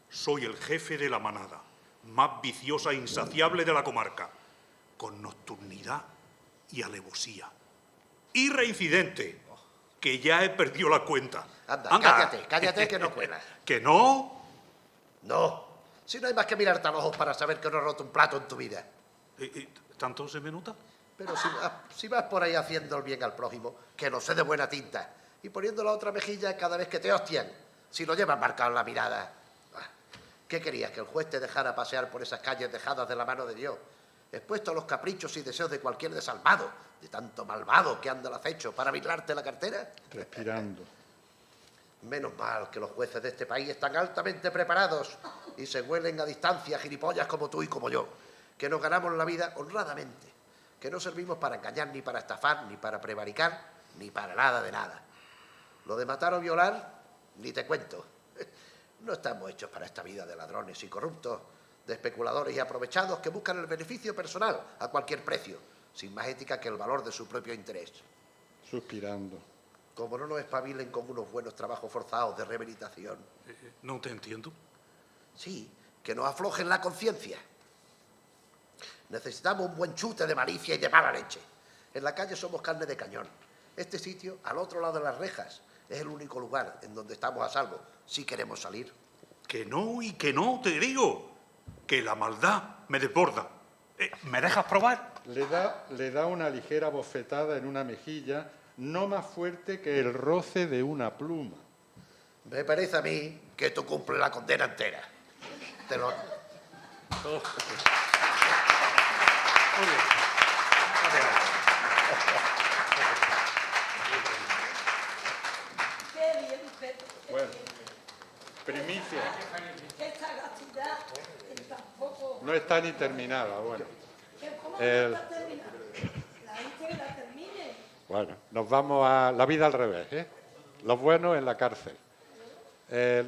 S5: Soy el jefe de la manada, más viciosa e insaciable de la comarca, con nocturnidad y alevosía. Y reincidente, que ya he perdido la cuenta.
S4: Anda. Cállate, que no cuela.
S5: ¿Que no?
S4: No, si no hay más que mirarte a los ojos para saber que no has roto un plato en tu vida.
S5: ¿Tanto se me nota?
S4: Pero si vas por ahí haciendo el bien al prójimo, que lo sé de buena tinta, y poniendo la otra mejilla cada vez que te hostian, si lo llevas marcado en la mirada. ¿Qué querías? ¿Que el juez te dejara pasear por esas calles dejadas de la mano de Dios, expuesto a los caprichos y deseos de cualquier desalmado, de tanto malvado que anda al acecho para vigilarte la cartera?
S1: Respirando.
S4: Menos mal que los jueces de este país están altamente preparados y se huelen a distancia gilipollas como tú y como yo, que nos ganamos la vida honradamente, que no servimos para engañar, ni para estafar, ni para prevaricar, ni para nada de nada. Lo de matar o violar, ni te cuento. No estamos hechos para esta vida de ladrones y corruptos, de especuladores y aprovechados que buscan el beneficio personal a cualquier precio, sin más ética que el valor de su propio interés.
S1: Suspirando.
S4: Como no nos espabilen con unos buenos trabajos forzados de rehabilitación.
S5: No te entiendo.
S4: Sí, que nos aflojen la conciencia. Necesitamos un buen chute de malicia y de mala leche. En la calle somos carne de cañón. Este sitio, al otro lado de las rejas, es el único lugar en donde estamos a salvo, si queremos salir.
S5: Que no y que no, te digo. Que la maldad me desborda. ¿Me dejas probar?
S1: Le da una ligera bofetada en una mejilla, no más fuerte que el roce de una pluma.
S4: Me parece a mí que tú cumples la condena entera. Te lo...
S6: Qué bien,
S1: Bueno, primicia.
S6: esta cantidad tampoco...
S1: No está ni terminada, bueno.
S6: ¿Cómo no
S1: El-
S6: está terminada? La gente que la termine.
S1: Bueno, nos vamos a la vida al revés, ¿eh? Los buenos en la cárcel.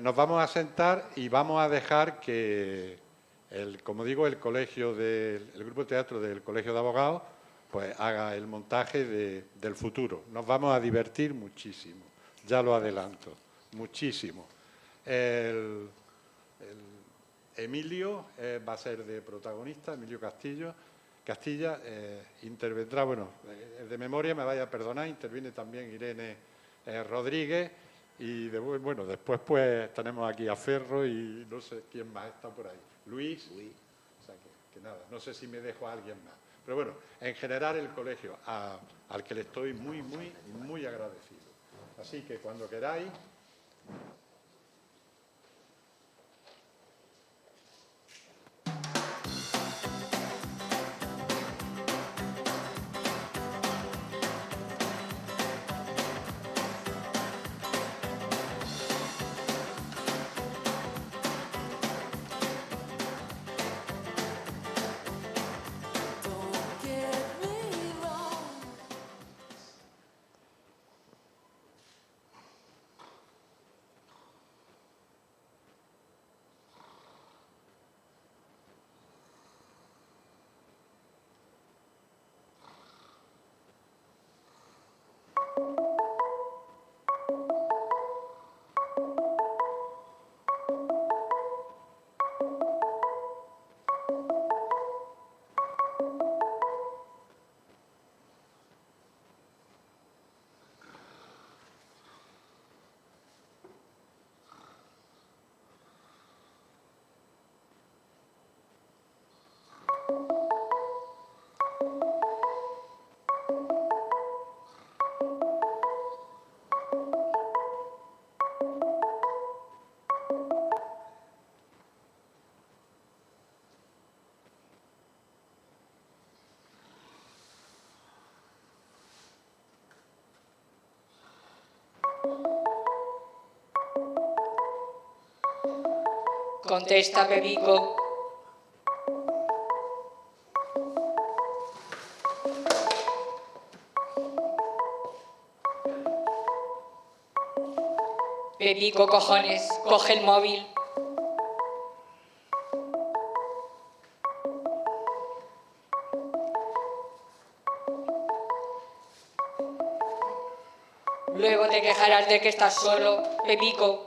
S1: Nos vamos a sentar y vamos a dejar que como digo, el grupo de teatro del Colegio de Abogados, pues haga el montaje del futuro. Nos vamos a divertir muchísimo, ya lo adelanto, muchísimo. Emilio va a ser de protagonista, Emilio Castilla intervendrá, bueno, de memoria me vaya a perdonar, interviene también Irene Rodríguez y bueno, después pues tenemos aquí a Ferro y no sé quién más está por ahí, Luis. O sea que nada, no sé si me dejo a alguien más. Pero bueno, en general el colegio al que le estoy muy agradecido. Así que cuando queráis...
S7: Contesta, Pepico. Pepico, cojones, coge el móvil. Luego te quejarás de que estás solo, Pepico.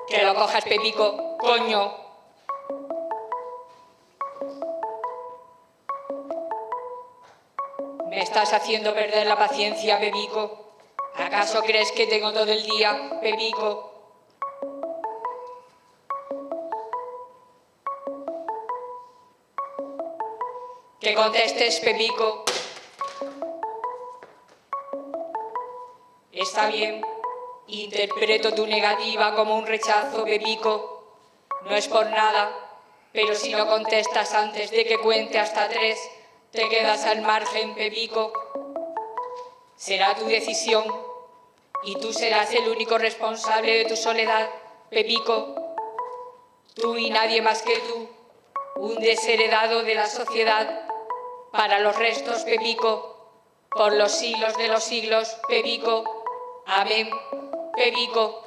S7: Que lo cojas, Pepico, coño. Me estás haciendo perder la paciencia, Pepico. ¿Acaso crees que tengo todo el día, Pepico? Que contestes, Pepico. Está bien. Interpreto tu negativa como un rechazo, Pepico. No es por nada, pero si no contestas antes de que cuente hasta 3, te quedas al margen, Pepico. Será tu decisión y tú serás el único responsable de tu soledad, Pepico. Tú y nadie más que tú, un desheredado de la sociedad. Para los restos, Pepico, por los siglos de los siglos, Pepico. Amén, Pepico.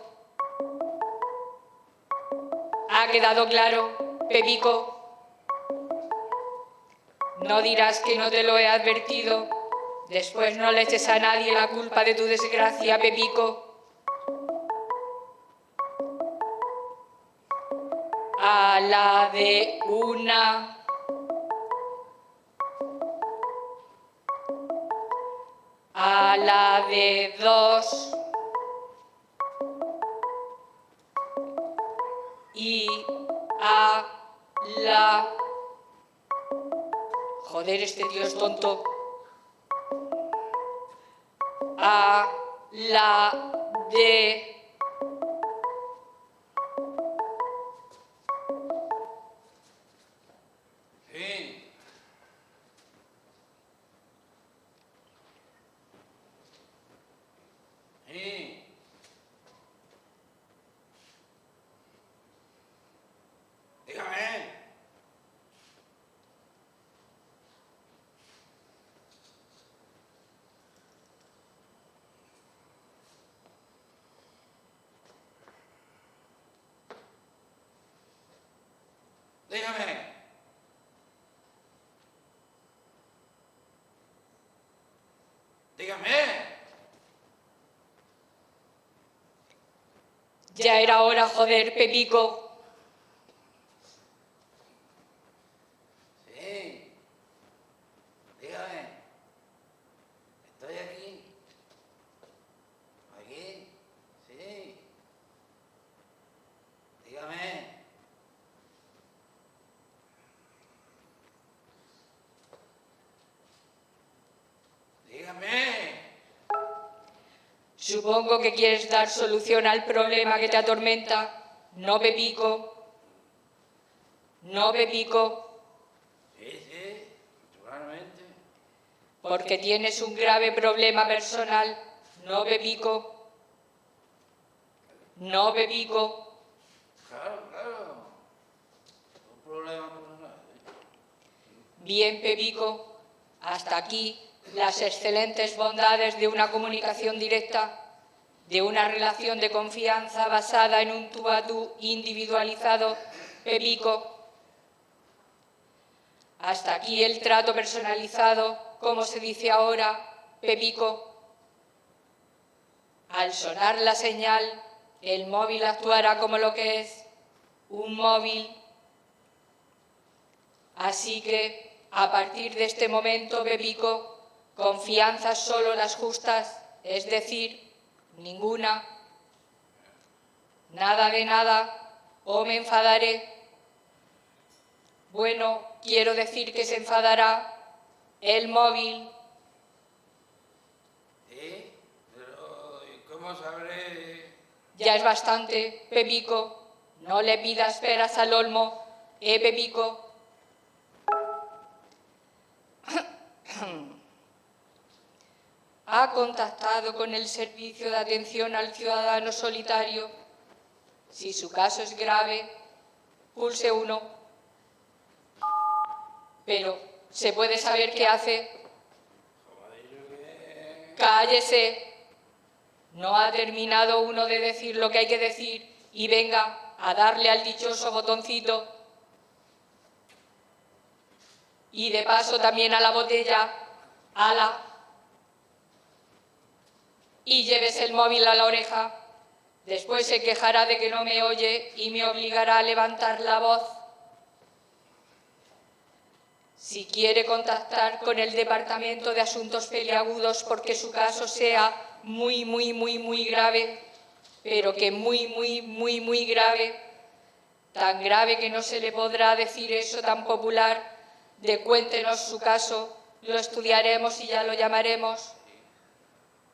S7: ¿Ha quedado claro, Pepico? No dirás que no te lo he advertido. Después no le eches a nadie la culpa de tu desgracia, Pepico. A la de una... A la de 2 y a la... Joder, este tío es tonto. A la de...
S8: Dígame. Dígame. Dígame.
S7: Ya era hora, joder, Pepico.
S8: Sí. Dígame. Estoy aquí. Aquí. Sí. Dígame. Dígame.
S7: Supongo que quieres dar solución al problema que te atormenta. No, Pepico. No, Pepico.
S8: Sí, naturalmente.
S7: Porque tienes un grave problema personal. No, Pepico. No, Pepico.
S8: Claro. Un problema personal.
S7: Bien, Pepico. Hasta aquí las excelentes bondades de una comunicación directa, de una relación de confianza basada en un tú a tú individualizado, Pepico. Hasta aquí el trato personalizado, como se dice ahora, Pepico. Al sonar la señal, el móvil actuará como lo que es, un móvil. Así que, a partir de este momento, Pepico, confianzas solo las justas, es decir, ninguna. Nada de nada, o me enfadaré. Bueno, quiero decir que se enfadará el móvil.
S8: Sí, pero ¿y cómo sabré?
S7: Ya es bastante, Pepico. No le pidas peras al olmo, Pepico. Ha contactado con el Servicio de Atención al Ciudadano Solitario. Si su caso es grave, pulse 1. Pero, ¿se puede saber qué hace? ¡Cállese! No ha terminado uno de decir lo que hay que decir y venga a darle al dichoso botoncito. Y de paso también a la botella, ala. Y llévese el móvil a la oreja. Después se quejará de que no me oye y me obligará a levantar la voz. Si quiere contactar con el Departamento de Asuntos Peliagudos porque su caso sea muy grave, pero que muy grave, tan grave que no se le podrá decir eso tan popular de cuéntenos su caso, lo estudiaremos y ya lo llamaremos.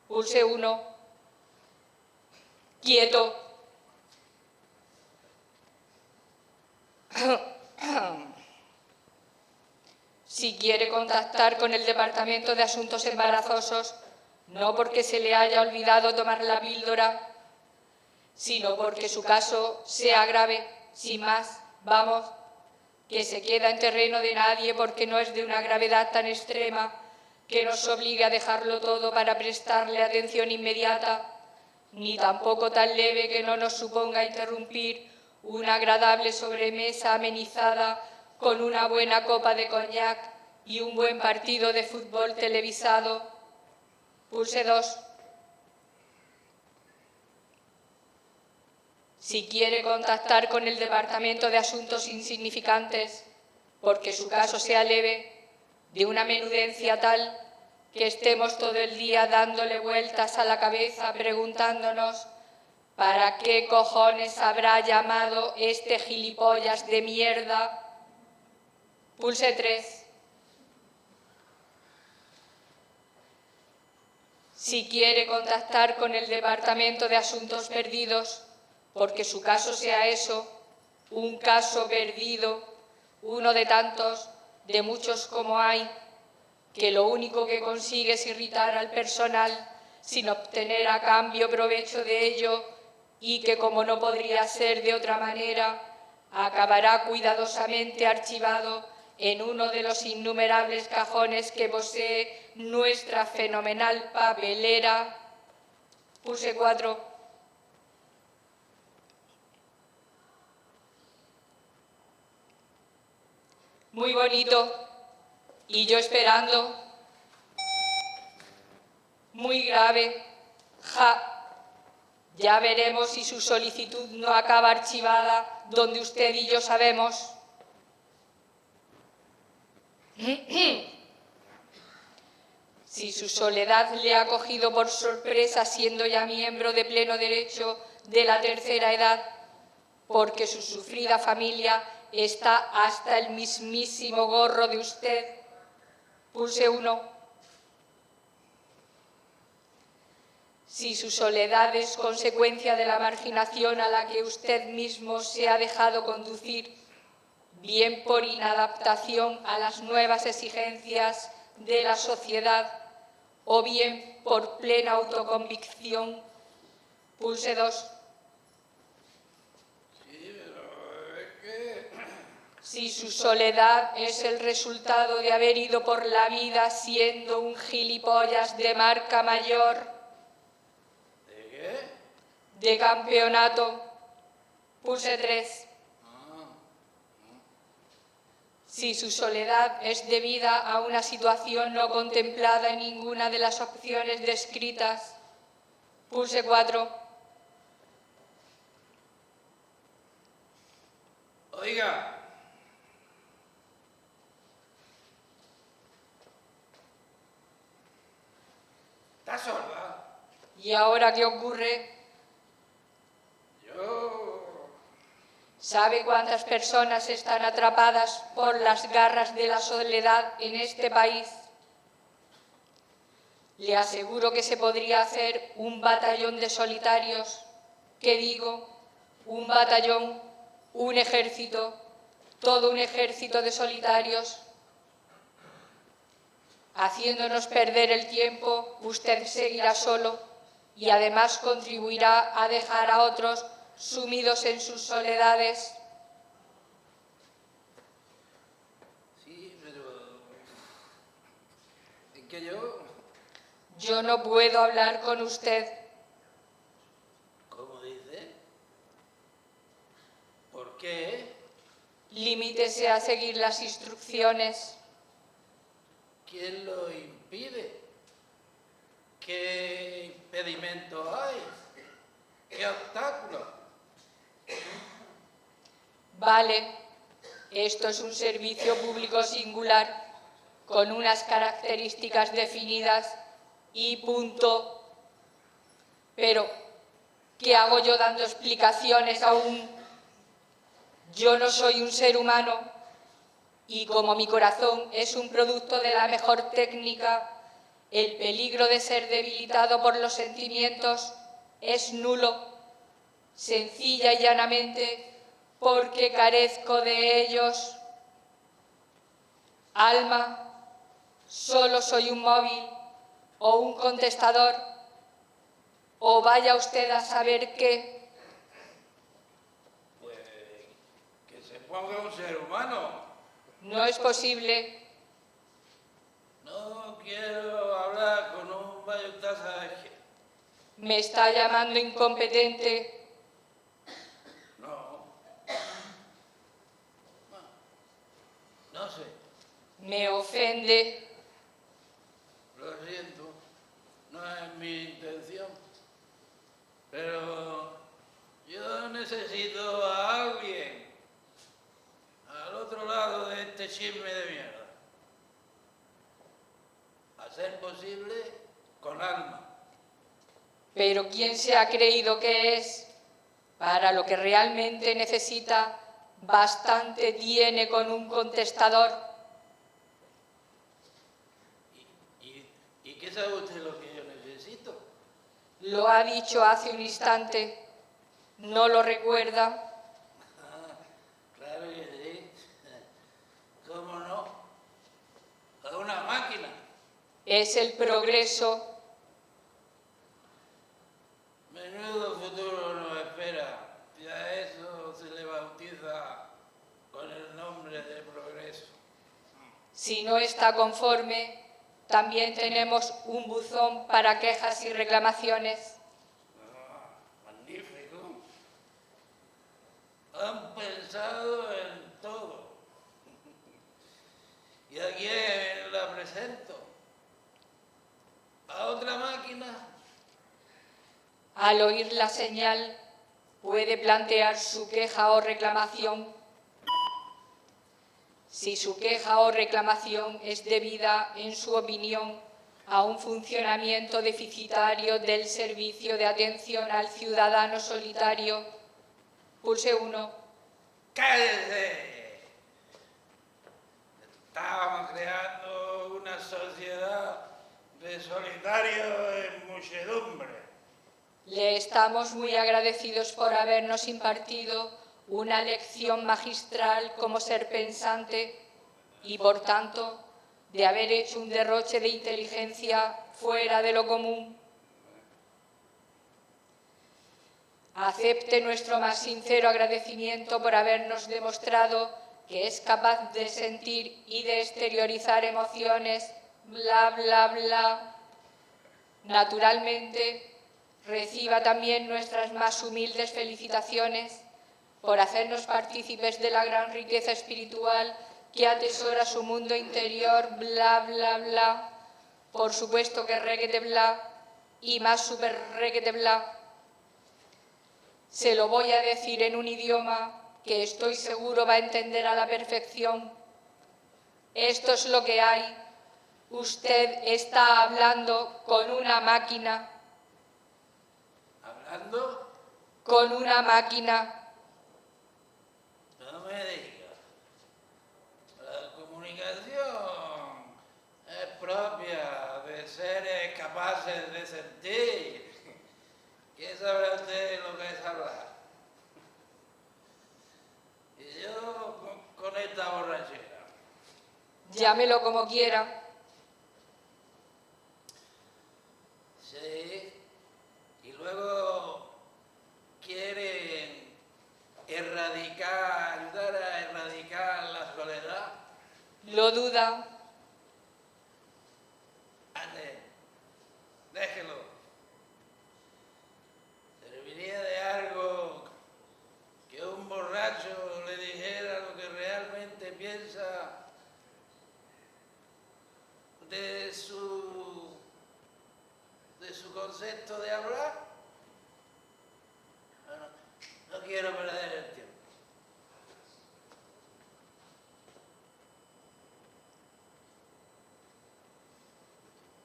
S7: Pulse 1. Quieto. Si quiere contactar con el Departamento de Asuntos Embarazosos, no porque se le haya olvidado tomar la píldora, sino porque su caso sea grave, sin más, vamos, que se queda en terreno de nadie porque no es de una gravedad tan extrema que nos obligue a dejarlo todo para prestarle atención inmediata, ni tampoco tan leve que no nos suponga interrumpir una agradable sobremesa amenizada con una buena copa de coñac y un buen partido de fútbol televisado. Pulse 2. Si quiere contactar con el Departamento de Asuntos Insignificantes, porque su caso sea leve, de una menudencia tal que estemos todo el día dándole vueltas a la cabeza preguntándonos ¿para qué cojones habrá llamado este gilipollas de mierda? Pulse 3. Si quiere contactar con el Departamento de Asuntos Perdidos, porque su caso sea eso, un caso perdido, uno de tantos, de muchos como hay, que lo único que consigue es irritar al personal sin obtener a cambio provecho de ello y que, como no podría ser de otra manera, acabará cuidadosamente archivado en uno de los innumerables cajones que posee nuestra fenomenal papelera. Pulse 4. Muy bonito. Y yo esperando. Muy grave. Ja. Ya veremos si su solicitud no acaba archivada donde usted y yo sabemos. Si su soledad le ha cogido por sorpresa siendo ya miembro de pleno derecho de la tercera edad, porque su sufrida familia está hasta el mismísimo gorro de usted, pulse 1. Si su soledad es consecuencia de la marginación a la que usted mismo se ha dejado conducir, bien por inadaptación a las nuevas exigencias de la sociedad o bien por plena autoconvicción, pulse 2. Si su soledad es el resultado de haber ido por la vida siendo un gilipollas de marca mayor,
S8: ¿De qué?
S7: de campeonato, pulse 3. Si su soledad es debida a una situación no contemplada en ninguna de las opciones descritas, pulse 4.
S8: Oiga. ¿Estás sorda?
S7: ¿Y ahora qué ocurre?
S8: Yo...
S7: ¿Sabe cuántas personas están atrapadas por las garras de la soledad en este país? Le aseguro que se podría hacer un batallón de solitarios, ¿qué digo? Un batallón, un ejército, todo un ejército de solitarios. Haciéndonos perder el tiempo, usted seguirá solo y además contribuirá a dejar a otros sumidos en sus soledades.
S8: Sí, pero... Es que yo...
S7: Yo no puedo hablar con usted.
S8: ¿Cómo dice? ¿Por qué?
S7: Limítese a seguir las instrucciones.
S8: ¿Quién lo impide? ¿Qué impedimento hay? ¿Qué obstáculo?
S7: Vale, esto es un servicio público singular, con unas características definidas y punto. Pero, ¿qué hago yo dando explicaciones aún? Yo no soy un ser humano y como mi corazón es un producto de la mejor técnica, el peligro de ser debilitado por los sentimientos es nulo, sencilla y llanamente porque carezco de ellos. Alma, solo soy un móvil o un contestador, o vaya usted a saber qué.
S8: Pues... que se ponga un ser humano.
S7: No es posible.
S8: No quiero hablar con un bayutasaje.
S7: Me está llamando incompetente.
S8: No. No sé.
S7: Me ofende.
S8: Lo siento. No es mi intención. Pero yo necesito a alguien al otro lado de este chisme de mierda. A ser posible, con alma.
S7: Pero ¿quién se ha creído que es? Para lo que realmente necesita, bastante tiene con un contestador.
S8: ¿Y qué sabe usted lo que yo necesito?
S7: Lo ha dicho hace un instante. ¿No lo recuerda?
S8: Claro que sí. ¿Cómo no? A una máquina.
S7: Es el progreso.
S8: Menudo futuro nos espera. Y a eso se le bautiza con el nombre de progreso.
S7: Si no está conforme, también tenemos un buzón para quejas y reclamaciones.
S8: Magnífico. Han pensado en todo. ¿Y a quién la presento? ¿A otra máquina?
S7: Al oír la señal, puede plantear su queja o reclamación. Si su queja o reclamación es debida, en su opinión, a un funcionamiento deficitario del servicio de atención al ciudadano solitario, pulse 1.
S8: ¡Cállese! Estábamos creando una sociedad de solitarios en muchedumbre.
S7: Le estamos muy agradecidos por habernos impartido una lección magistral como ser pensante y, por tanto, de haber hecho un derroche de inteligencia fuera de lo común. Acepte nuestro más sincero agradecimiento por habernos demostrado que es capaz de sentir y de exteriorizar emociones, bla, bla, bla. Naturalmente, reciba también nuestras más humildes felicitaciones por hacernos partícipes de la gran riqueza espiritual que atesora su mundo interior, bla, bla, bla. Por supuesto que requete bla y más super requete bla. Se lo voy a decir en un idioma que estoy seguro va a entender a la perfección. Esto es lo que hay. Usted está hablando con una máquina.
S8: ¿Hablando?
S7: Con una máquina.
S8: No me diga. La comunicación es propia de seres capaces de sentir. ¿Qué sabrá usted lo que es hablar? Y yo con esta borrachera.
S7: Llámelo como quiera.
S8: Sí. Y luego quieren ayudar a erradicar la soledad.
S7: Lo duda.
S8: Ande, déjelo. Serviría de algo que un borracho le dijera lo que realmente piensa de su concepto de hablar. No quiero perder el tiempo.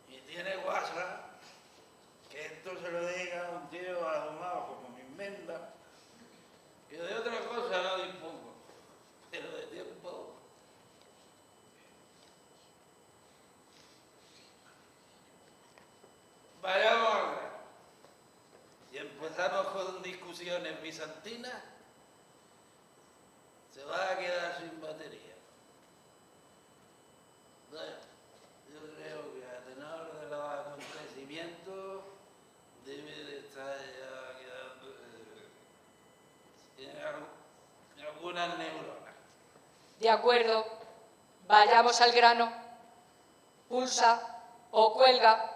S8: Y tiene guasa que esto se lo diga a un tío ahumado como mi enmienda, que de otra cosa no dispongo, pero de tiempo. Vayamos a ver. Si empezamos con discusiones bizantinas, se va a quedar sin batería. Bueno, yo creo que a tenor de los acontecimientos debe de estar ya quedando en algunas neuronas.
S7: De acuerdo. Vayamos al grano. Pulsa o cuelga.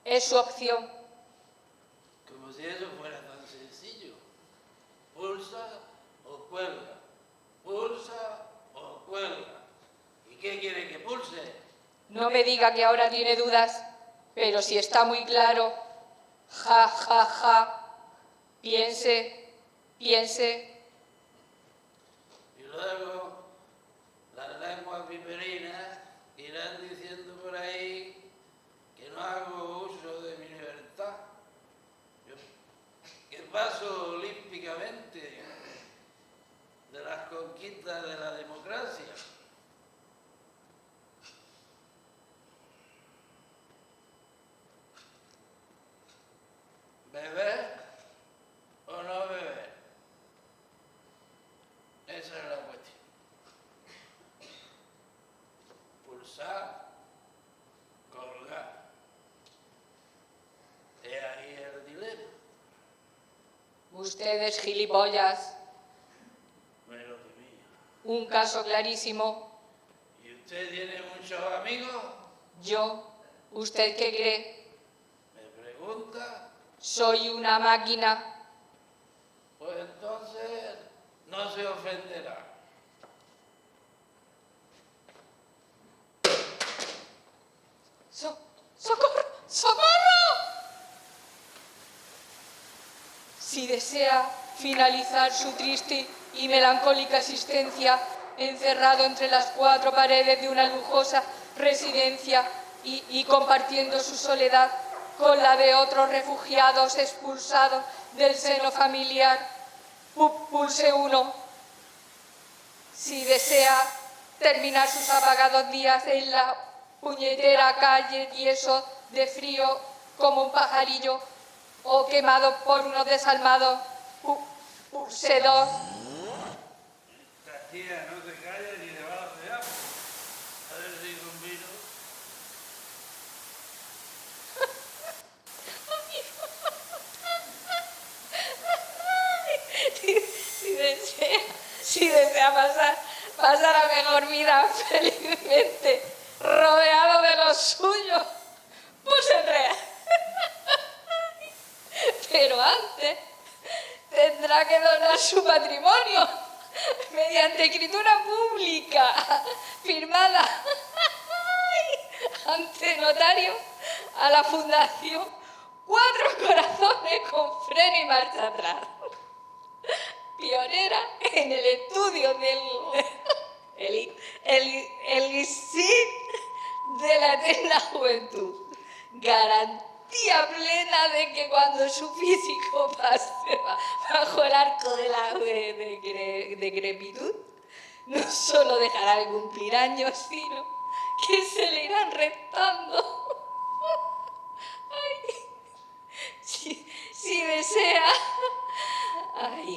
S7: Es su opción.
S8: Como si eso fuera tan sencillo. Pulsa o cuelga. Pulsa o cuelga. ¿Y qué quiere que pulse?
S7: No me diga que ahora tiene dudas, pero si está muy claro. Ja, ja, ja. Piense, piense.
S8: Y luego las lenguas viperinas irán diciendo por ahí que no hago uso de mi libertad, que paso olímpicamente de las conquistas de la democracia. ¿Beber o no beber? Esa es la cuestión. Pulsar, colgar. He ahí el dilema.
S7: Usted es gilipollas.
S8: Me lo temía.
S7: Un caso clarísimo.
S8: ¿Y usted tiene muchos amigos?
S7: Yo, ¿usted qué cree?
S8: Me pregunta.
S7: Soy una máquina.
S8: Pues entonces no se ofenderá.
S7: ¡Socorro! ¡Socorro! Si desea finalizar su triste y melancólica existencia encerrado entre las cuatro paredes de una lujosa residencia y compartiendo su soledad con la de otros refugiados expulsados del seno familiar, pulse 1. Si desea terminar sus apagados días en la puñetera calle tieso de frío como un pajarillo o quemado por unos desalmados, pulse 2.
S8: Esta tía no se calla ni debajo de agua. A ver si combino.
S7: Si desea pasar a mejor vida felizmente, rodeado de los suyos, pulse 3. Pero antes tendrá que donar su patrimonio mediante escritura pública firmada ante notario a la Fundación Cuatro Corazones con freno y marcha atrás, pionera en el estudio del elixir de la eterna juventud, garantía plena de que cuando su físico pase bajo el arco de la decrepitud, no solo dejará de cumplir años, sino que se le irán restando. Ay, si desea... Ay,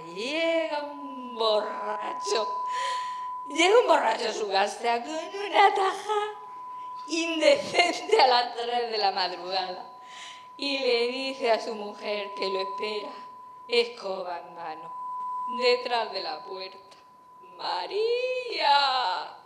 S7: llega un borracho. Llega un borracho a su casa con una taja indecente a las 3 de la madrugada y le dice a su mujer que lo espera, escoba en mano, detrás de la puerta. ¡María!